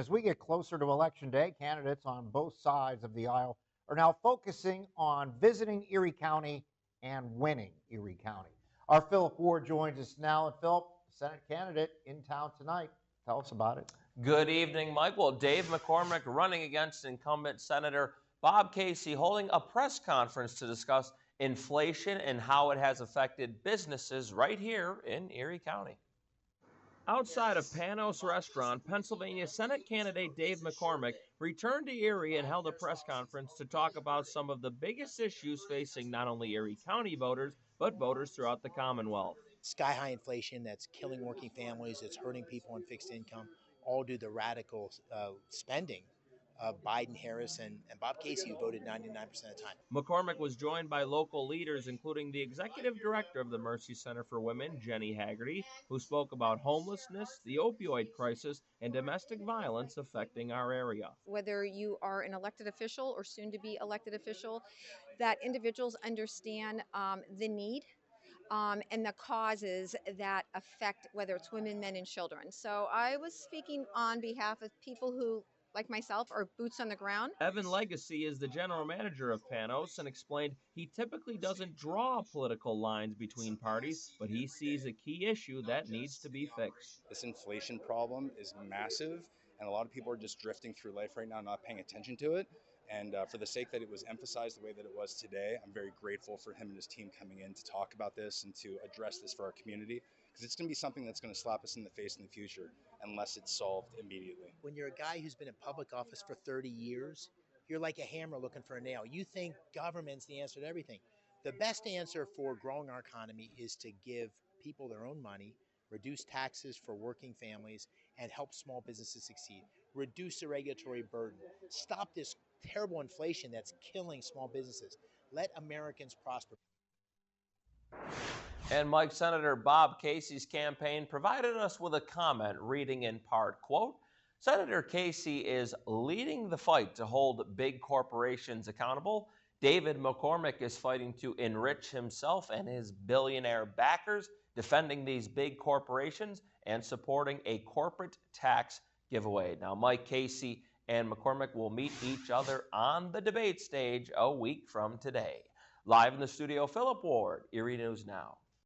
As we get closer to Election Day, candidates on both sides of the aisle are now focusing on visiting Erie County and winning Erie County. Our Philip Ward joins us now. And Philip, Senate candidate in town tonight. Tell us about it. Good evening, Mike. Well, Dave McCormick running against incumbent Senator Bob Casey holding a press conference to discuss inflation and how it has affected businesses right here in Erie County. Outside of Panos Restaurant, Pennsylvania Senate candidate Dave McCormick returned to Erie and held a press conference to talk about some of the biggest issues facing not only Erie County voters, but voters throughout the Commonwealth. Sky-high inflation that's killing working families, it's hurting people on fixed income, all due to the radical spending of Biden, Harris, and Bob Casey, who voted 99% of the time. McCormick was joined by local leaders, including the executive director of the Mercy Center for Women, Jenny Haggerty, who spoke about homelessness, the opioid crisis, and domestic violence affecting our area. Whether you are an elected official or soon to be elected official, that individuals understand the need and the causes that affect whether it's women, men, and children. So I was speaking on behalf of people who, like myself, are boots on the ground. Evan Legacy is the general manager of Panos and explained he typically doesn't draw political lines between parties, but he sees a key issue that needs to be fixed. This inflation problem is massive, and a lot of people are just drifting through life right now, not paying attention to it. And for the sake that it was emphasized the way that it was today, I'm very grateful for him and his team coming in to talk about this and to address this for our community, because it's going to be something that's going to slap us in the face in the future unless it's solved immediately. When you're a guy who's been in public office for 30 years, you're like a hammer looking for a nail. You think government's the answer to everything. The best answer for growing our economy is to give people their own money, reduce taxes for working families, and help small businesses succeed. Reduce the regulatory burden. Stop this terrible inflation that's killing small businesses. Let Americans prosper. And Mike, Senator Bob Casey's campaign provided us with a comment reading in part, quote, Senator Casey is leading the fight to hold big corporations accountable. David McCormick is fighting to enrich himself and his billionaire backers, defending these big corporations and supporting a corporate tax giveaway. Now, Mike Casey and McCormick will meet each other on the debate stage a week from today. Live in the studio, Philip Ward, Erie News Now.